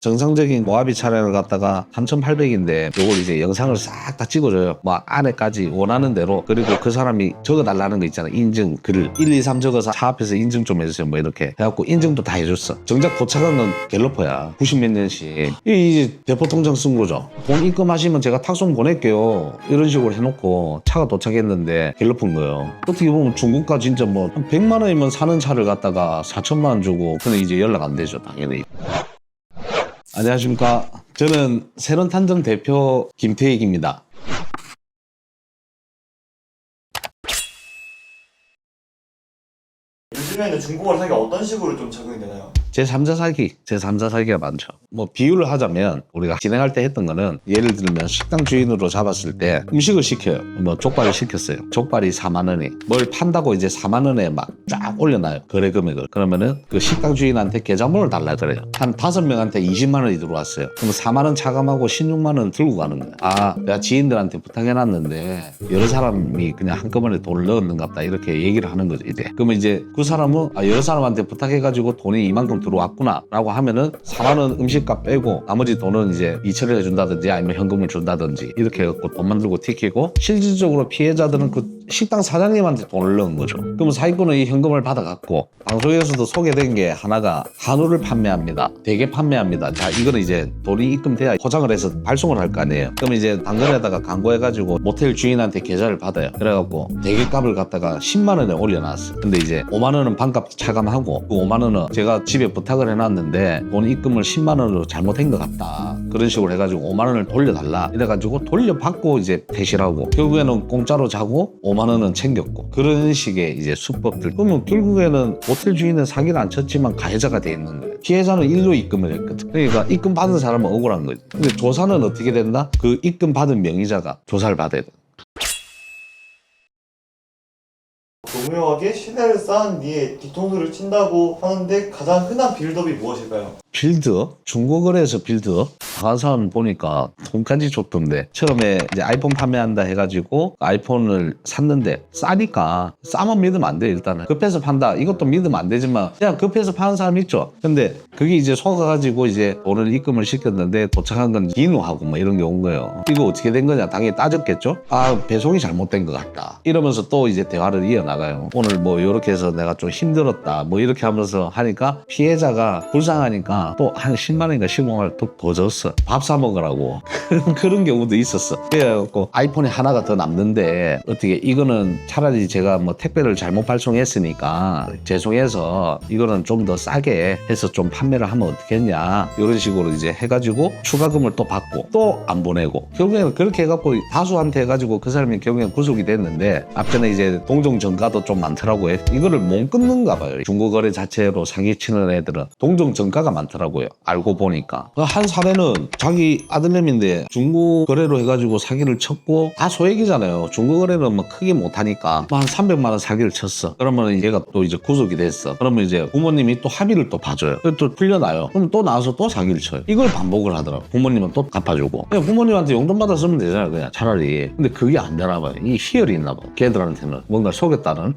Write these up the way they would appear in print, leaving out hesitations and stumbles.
정상적인 모하비 차량을 갖다가 3,800인데 요걸 이제 영상을 싹 다 찍어줘요. 뭐 안에까지 원하는 대로. 그리고 그 사람이 적어달라는 거 있잖아. 인증 글 1, 2, 3 적어서 차 앞에서 인증 좀 해주세요. 뭐 이렇게 해갖고 인증도 다 해줬어. 정작 도착한 건 갤러퍼야. 90몇 년씩. 이제 대포 통장 쓴 거죠. 돈 입금하시면 제가 탁송 보낼게요. 이런 식으로 해놓고 차가 도착했는데 갤러퍼인 거예요. 어떻게 보면 중고가 진짜 뭐 한 100만 원이면 사는 차를 갖다가 4천만 원 주고 근데 이제 연락 안 되죠. 당연히. 안녕하십니까. 저는 새론탄정 대표 김태익입니다. 요즘에는 중고거래 사기가 어떤 식으로 좀 적용이 되나요? 제3자 사기가 많죠. 뭐 비유를 하자면 우리가 진행할 때 했던 거는 예를 들면 식당 주인으로 잡았을 때 음식을 시켜요. 뭐 족발을 시켰어요. 족발이 4만 원이 뭘 판다고 이제 4만 원에 막 쫙 올려놔요. 거래 금액을. 그러면은 그 식당 주인한테 계좌번호를 달라 그래요. 한 5명한테 20만 원이 들어왔어요. 그럼 4만 원 차감하고 16만 원 들고 가는 거예요. 아, 내가 지인들한테 부탁해놨는데 여러 사람이 그냥 한꺼번에 돈을 넣었는갑다 이렇게 얘기를 하는 거죠. 이제. 그러면 이제 그 사람은 여러 사람한테 부탁해가지고 돈이 이만큼 들어왔구나 라고 하면은 4만 원 음식값 빼고 나머지 돈은 이제 이체를 해준다든지 아니면 현금을 준다든지 이렇게 해갖고 돈 만들고 튀기고 실질적으로 피해자들은 그 식당 사장님한테 돈을 넣은 거죠. 그러면 사기꾼은 이 현금을 받아갖고 방송에서도 소개된 게 하나가 한우를 판매합니다. 대게 판매합니다. 자, 이거는 이제 돈이 입금돼야 포장을 해서 발송을 할 거 아니에요. 그러면 이제 당근에다가 광고해가지고 모텔 주인한테 계좌를 받아요. 그래갖고 대게 값을 갖다가 10만 원에 올려놨어. 근데 이제 5만 원은 반값 차감하고 그 5만 원은 제가 집에 부탁을 해놨는데 돈 입금을 10만 원으로 잘못한 것 같다. 그런 식으로 해가지고 5만 원을 돌려달라. 이래가지고 돌려받고 이제 퇴실하고 결국에는 공짜로 자고 5만 원은 챙겼고 그런 식의 이제 수법들. 그러면 결국에는 모텔 주인은 사기를 안 쳤지만 가해자가 돼 있는 거예요. 피해자는 일로 입금을 했거든. 그러니까 입금 받은 사람은 억울한 거지. 근데 조사는 어떻게 된다? 그 입금 받은 명의자가 조사를 받아야 돼. 교묘하게 신뢰를 쌓은 뒤에 뒤통수를 친다고 하는데 가장 흔한 빌드업이 무엇일까요? 빌드업? 중고거래에서 빌드업? 다른 사람 보니까 돈까지 줬던데 처음에 이제 아이폰 판매한다 해가지고 아이폰을 샀는데 싸니까 싸면 믿으면 안 돼. 일단은 급해서 판다 이것도 믿으면 안 되지만 그냥 급해서 파는 사람 있죠. 근데 그게 이제 속아가지고 이제 돈을 입금을 시켰는데 도착한 건 비누하고 뭐 이런 게 온 거예요. 이거 어떻게 된 거냐 당연히 따졌겠죠. 아, 배송이 잘못된 것 같다 이러면서 또 이제 대화를 이어나가요. 오늘 뭐 이렇게 해서 내가 좀 힘들었다 뭐 이렇게 하면서 하니까 피해자가 불쌍하니까 또 한 10만 원인가 15만 원 더 줬어. 밥 사 먹으라고. 그런 경우도 있었어. 그래갖고 아이폰이 하나가 더 남는데 어떻게 이거는 차라리 제가 뭐 택배를 잘못 발송했으니까 죄송해서 이거는 좀 더 싸게 해서 좀 판매를 하면 어떻겠냐 이런 식으로 이제 해가지고 추가금을 또 받고 또 안 보내고 결국에는 그렇게 해갖고 다수한테 해가지고 그 사람이 결국엔 구속이 됐는데 앞전에 이제 동종 정가도 좀 많더라고요. 이거를 못 끊는가 봐요. 중고거래 자체로 사기치는 애들은 동종 정가가 많더라고요. 알고 보니까 한 사례는 자기 아들내미인데 중고거래로 해가지고 사기를 쳤고 다 소액이잖아요. 중고거래는 뭐 크게 못하니까 한 300만 원 사기를 쳤어. 그러면 얘가 또 이제 구속이 됐어. 그러면 이제 부모님이 또 합의를 또 봐줘요. 또 풀려나요. 그럼 또 나와서 또 사기를 쳐요. 이걸 반복을 하더라고. 부모님은 또 갚아주고 그냥 부모님한테 용돈 받아 쓰면 되잖아요. 그냥 차라리. 근데 그게 안 되나 봐요. 이 희열이 있나 봐. 걔들한테는 뭔가 속였다는.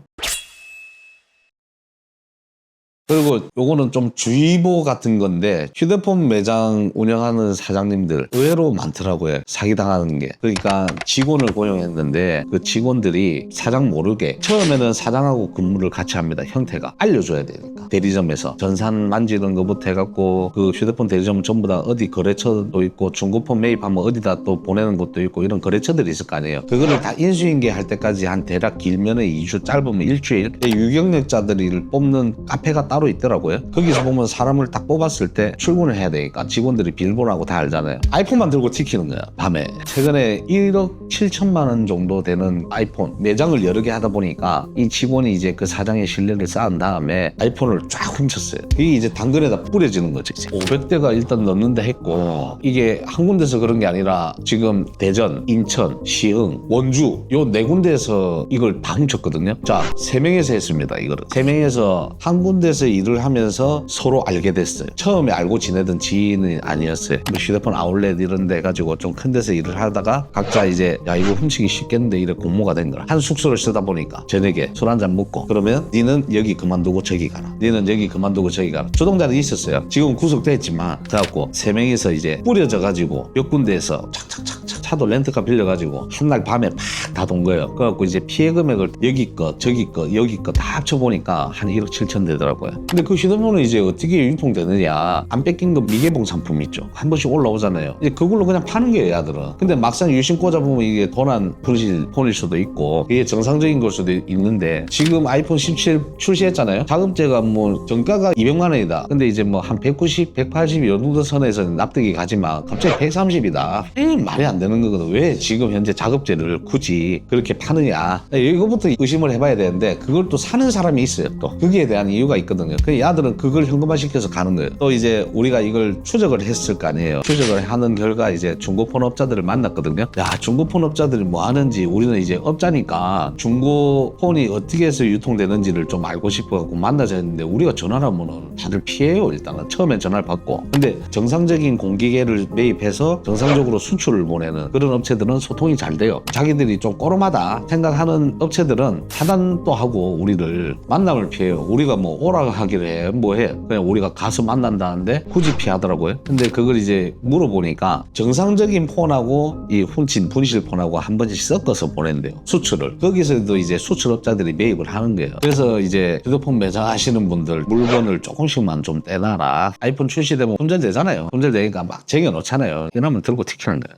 그리고 요거는 좀 주의보 같은 건데 휴대폰 매장 운영하는 사장님들 의외로 많더라고요. 사기당하는 게. 그러니까 직원을 고용했는데 그 직원들이 사장 모르게 처음에는 사장하고 근무를 같이 합니다. 형태가 알려줘야 되니까 대리점에서 전산 만지는 것부터 해갖고 그 휴대폰 대리점 전부 다 어디 거래처도 있고 중고폰 매입하면 어디다 또 보내는 것도 있고 이런 거래처들이 있을 거 아니에요. 그거를 다 인수인계할 때까지 한 대략 길면은 2주 짧으면 일주일 유경력자들을 뽑는 카페가 따로 있더라고요. 거기서 보면 사람을 딱 뽑았을 때 출근을 해야 되니까 직원들이 비밀번호하고 다 알잖아요. 아이폰만 들고 튀기는 거야 밤에. 최근에 1억 7천만 원 정도 되는 아이폰 매장을 여러 개 하다 보니까 이 직원이 이제 그 사장의 신뢰를 쌓은 다음에 아이폰을 쫙 훔쳤어요. 이게 이제 당근에다 뿌려지는 거지. 500대가 일단 넣는다 했고 이게 한 군데서 그런 게 아니라 지금 대전, 인천, 시흥, 원주 요 4군데에서 이걸 다 훔쳤거든요. 자, 3명에서 했습니다. 이거를 3명에서 한 군데서 데서 일을 하면서 서로 알게 됐어요. 처음에 알고 지내던 지인은 아니었어요. 뭐 휴대폰 아울렛 이런 데 가지고 좀 큰 데서 일을 하다가 각자 이제 야 이거 훔치기 쉽겠는데 이래 공모가 된 거라. 한 숙소를 쓰다 보니까 저녁에 술 한잔 먹고 그러면 니는 여기 그만두고 저기 가라. 니는 여기 그만두고 저기 가라. 주동자는 있었어요. 지금 구속됐지만 그래갖고 세 명이서 이제 뿌려져 가지고 몇 군데에서 착착착착 차도 렌트카 빌려가지고 한날 밤에 팍 다 돈 거예요. 그래갖고 이제 피해 금액을 여기 거 저기 거 여기 거 다 합쳐보니까 한 1억 7천 되더라고요. 근데 그 휴대폰은 이제 어떻게 유통되느냐, 안 뺏긴 거 미개봉 상품 있죠. 한 번씩 올라오잖아요. 이제 그걸로 그냥 파는 거예요, 야들은. 근데 막상 유심 꽂아보면 이게 도난 분실 폰일 수도 있고 이게 정상적인 걸 수도 있는데 지금 아이폰 17 출시했잖아요. 자금제가 뭐 정가가 200만 원이다. 근데 이제 뭐 한 190, 180 이 정도 선에서 납득이 가지만 갑자기 130이다. 말이 안 되는 거거든. 왜 지금 현재 자급제를 굳이 그렇게 파느냐. 이거부터 의심을 해봐야 되는데 그걸 또 사는 사람이 있어요. 또 거기에 대한 이유가 있거든요. 그 야들은 그걸 현금화 시켜서 가는 거예요. 또 이제 우리가 이걸 추적을 했을 거 아니에요. 추적을 하는 결과 이제 중고폰 업자들을 만났거든요. 야, 중고폰 업자들이 뭐 하는지 우리는 이제 업자니까 중고폰이 어떻게 해서 유통되는지를 좀 알고 싶어갖고 만나자 했는데 우리가 전화를 하면은 다들 피해요. 일단은 처음엔 전화를 받고. 근데 정상적인 공기계를 매입해서 정상적으로 수출을 보내는 그런 업체들은 소통이 잘 돼요. 자기들이 좀 꼬름하다 생각하는 업체들은 차단도 하고 우리를 만남을 피해요. 우리가 뭐 오라 하기를 해 뭐해 그냥 우리가 가서 만난다는데 굳이 피하더라고요. 근데 그걸 이제 물어보니까 정상적인 폰하고 이 훔친 분실 폰하고 한 번씩 섞어서 보낸대요. 수출을. 거기서도 이제 수출업자들이 매입을 하는 거예요. 그래서 이제 휴대폰 매장 하시는 분들 물건을 조금씩만 좀 떼놔라. 아이폰 출시되면 품절되잖아요. 품절되니까 막 쟁여놓잖아요. 이러면 들고 튀기는 거예요.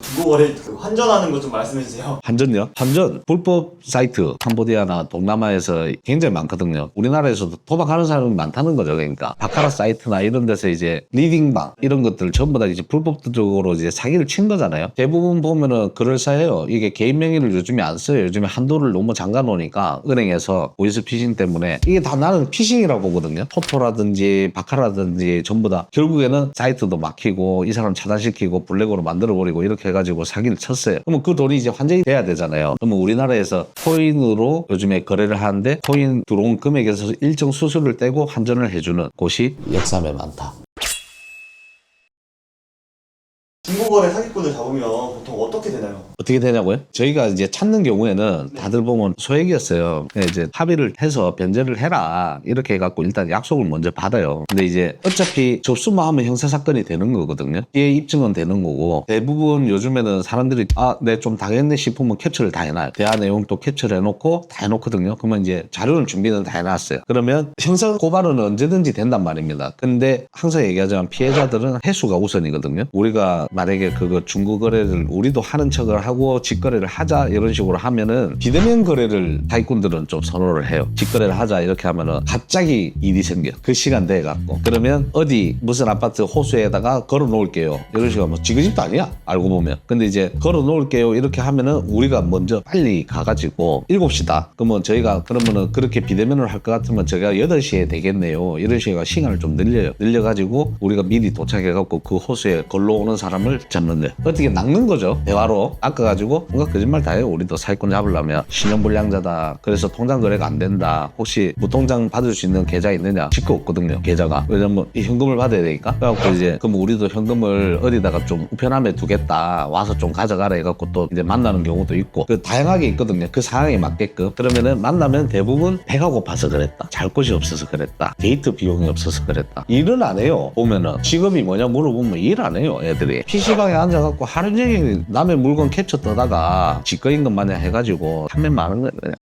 중고거래 그 환전하는 거 좀 말씀해 주세요. 환전요? 환전 불법 사이트 캄보디아나 동남아에서 굉장히 많거든요. 우리나라에서도 도박하는 사람이 많다는 거죠. 그러니까 바카라 사이트나 이런 데서 이제 리딩방 이런 것들 전부 다 이제 불법적으로 이제 사기를 친 거잖아요. 대부분 보면은 그럴싸해요. 이게 개인 명의를 요즘에 안 써요. 요즘에 한도를 너무 잠가 놓으니까 은행에서 보이스피싱 때문에 이게 다 나는 피싱이라고 보거든요. 토토라든지 바카라든지 전부 다 결국에는 사이트도 막히고 이 사람 차단시키고 블랙으로 만들어버리고 이렇게 해가지고 사기를 쳤어요. 그러면 그 돈이 이제 환전이 돼야 되잖아요. 그러면 우리나라에서 코인으로 요즘에 거래를 하는데 코인 들어온 금액에서 일정 수수료를 떼고 환전을 해주는 곳이 역삼에 많다. 중고거래 사기꾼을 잡으면 보통 어떻게 되나요? 어떻게 되냐고요? 저희가 이제 찾는 경우에는 다들 보면 소액이었어요. 그냥 이제 합의를 해서 변제를 해라 이렇게 해갖고 일단 약속을 먼저 받아요. 근데 이제 어차피 접수만 하면 형사사건이 되는 거거든요. 피해 입증은 되는 거고 대부분 요즘에는 사람들이 네 좀 당했네 싶으면 캡처를 다 해놔요. 대화 내용도 캡처를 해놓고 다 해놓거든요. 그러면 이제 자료는 준비는 다 해놨어요. 그러면 형사 고발은 언제든지 된단 말입니다. 근데 항상 얘기하지만 피해자들은 해수가 우선이거든요. 우리가 만약에 그거 중고거래를 우리도 하는 척을 하고 직거래를 하자 이런 식으로 하면은 비대면 거래를 사기꾼들은 좀 선호를 해요. 직거래를 하자 이렇게 하면은 갑자기 일이 생겨. 그 시간대에 갖고 그러면 어디 무슨 아파트 호수에다가 걸어 놓을게요. 이런 식으로 하면 지그집도 아니야 알고 보면. 근데 이제 걸어 놓을게요 이렇게 하면은 우리가 먼저 빨리 가가지고 7시다. 그러면 저희가 그러면은 그렇게 비대면을 할 것 같으면 제가 8시에 되겠네요. 이런 식으로 시간을 좀 늘려가지고 우리가 미리 도착해갖고 그 호수에 걸러오는 사람을 잡는데 어떻게 낚는 거죠. 대화로 낚아가지고 뭔가 거짓말 다 해요. 우리도 사기꾼 잡으려면 신용불량자다. 그래서 통장 거래가 안 된다. 혹시 무통장 받을 수 있는 계좌 있느냐? 직구 없거든요. 계좌가. 왜냐면 이 현금을 받아야 되니까. 그래갖고 이제 그럼 우리도 현금을 어디다가 좀 우편함에 두겠다. 와서 좀 가져가라 해갖고 또 이제 만나는 경우도 있고 그 다양하게 있거든요. 그 상황에 맞게끔. 그러면은 만나면 대부분 배가 고파서 그랬다. 잘 곳이 없어서 그랬다. 데이트 비용이 없어서 그랬다. 일은 안 해요. 보면은 직업이 뭐냐 물어보면 일 안 해요. 애들이. PC방에 앉아갖고 하루 종일 남의 물건 캡처 떠다가 직거인 것 마냥 해가지고 판매 많은 거예요. 그냥.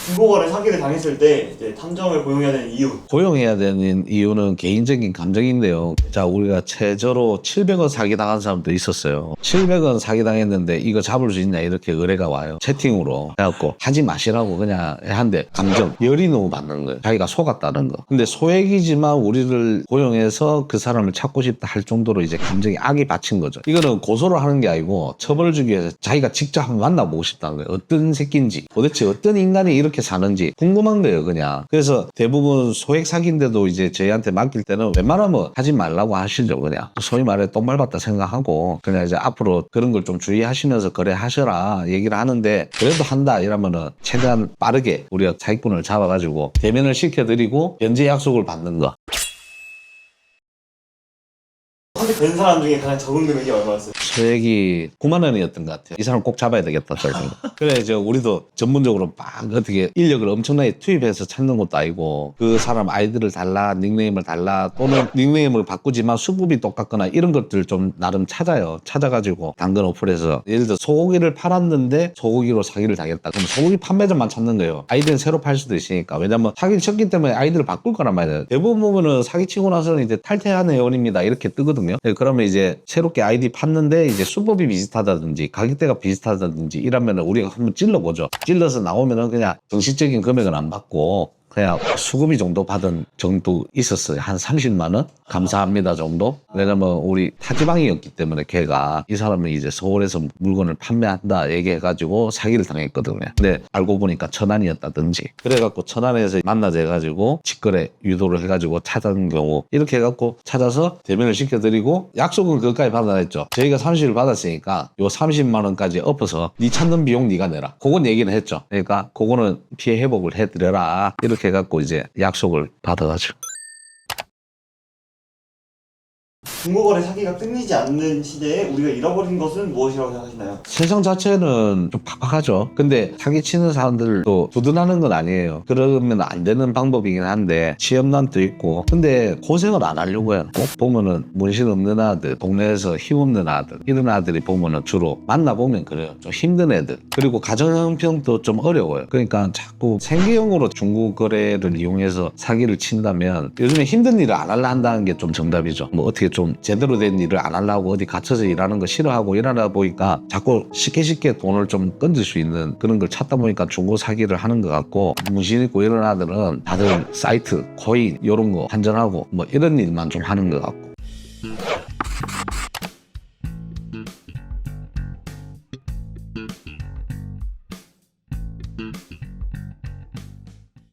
중고거래 사기를 당했을 때 이제 탐정을 고용해야 되는 이유. 고용해야 되는 이유는 개인적인 감정인데요. 자, 우리가 최저로 700원 사기당한 사람도 있었어요. 700원 사기당했는데 이거 잡을 수 있냐 이렇게 의뢰가 와요. 채팅으로. 그래갖고 하지 마시라고 그냥 한데 감정, 열이 너무 받는 거예요. 자기가 속았다는 거. 근데 소액이지만 우리를 고용해서 그 사람을 찾고 싶다 할 정도로 이제 감정이 악이 받친 거죠. 이거는 고소를 하는 게 아니고 처벌을 주기 위해서 자기가 직접 한번 만나보고 싶다는 거예요. 어떤 새끼인지. 도대체 어떤 인간이 이렇게 어떻게 사는지 궁금한 거예요, 그냥. 그래서 대부분 소액 사기인데도 이제 저희한테 맡길 때는 웬만하면 하지 말라고 하시죠, 그냥. 소위 말해 똥 밟았다 생각하고 그냥 이제 앞으로 그런 걸 좀 주의하시면서 거래하셔라 얘기를 하는데, 그래도 한다 이러면은 최대한 빠르게 우리가 사기꾼을 잡아가지고 대면을 시켜드리고 변제 약속을 받는 거. 선택된 사람 중에 가장 적은 금액이 얼마였어요? 소액이 9만 원이었던 것 같아요. 이 사람 꼭 잡아야 되겠다. 그래 이제 우리도 전문적으로 막 어떻게 인력을 엄청나게 투입해서 찾는 것도 아니고, 그 사람 아이디를 달라, 닉네임을 달라, 또는 닉네임을 바꾸지만 수급이 똑같거나 이런 것들 좀 나름 찾아요. 찾아가지고 당근 어플에서 예를 들어 소고기를 팔았는데 소고기로 사기를 당했다. 그럼 소고기 판매점만 찾는 거예요. 아이디는 새로 팔 수도 있으니까. 왜냐면 사기를 쳤기 때문에 아이디를 바꿀 거란 말이에요. 대부분 보면은 사기치고 나서는 이제 탈퇴한 회원입니다 이렇게 뜨거든요. 그러면 이제 새롭게 아이디 팠는데 이제 수법이 비슷하다든지 가격대가 비슷하다든지 이러면은 우리가 한번 찔러보죠. 찔러서 나오면은 그냥 정식적인 금액은 안 받고 그냥 수급이 정도 받은 정도 있었어요. 한 30만 원? 감사합니다 정도? 왜냐면 우리 타지방이었기 때문에 걔가, 이 사람은 이제 서울에서 물건을 판매한다 얘기해가지고 사기를 당했거든요. 근데 알고 보니까 천안이었다든지, 그래갖고 천안에서 만나자 해가지고 직거래 유도를 해가지고 찾아온 경우, 이렇게 해갖고 찾아서 대면을 시켜드리고 약속은 그것까지 받아냈죠. 저희가 30을 받았으니까 요 30만 원까지 엎어서 네 찾는 비용 네가 내라, 그건 얘기는 했죠. 그러니까 그거는 피해 회복을 해드려라 이렇게 해갖고 이제 약속을 받아가지고. 중고거래 사기가 끊이지 않는 시대에 우리가 잃어버린 것은 무엇이라고 생각하시나요? 세상 자체는 좀 팍팍하죠. 근데 사기치는 사람들도 두둔하는 건 아니에요. 그러면 안 되는 방법이긴 한데 취업난도 있고, 근데 고생을 안 하려고 해요. 꼭 보면은 문신 없는 아들, 동네에서 힘없는 아들, 이런 아들이 보면은 주로 만나보면 그래요. 좀 힘든 애들. 그리고 가정형편도 좀 어려워요. 그러니까 자꾸 생계형으로 중고거래를 이용해서 사기를 친다면, 요즘에 힘든 일을 안 하려 한다는 게 좀 정답이죠. 뭐 어떻게 좀 제대로 된 일을 안 하려고 어디 갇혀서 일하는 거 싫어하고 이러다 보니까 자꾸 쉽게 돈을 좀 건질 수 있는 그런 걸 찾다 보니까 중고 사기를 하는 것 같고, 문신 있고 이런 아들은 다들 사이트, 코인 이런 거 환전하고 뭐 이런 일만 좀 하는 것 같고.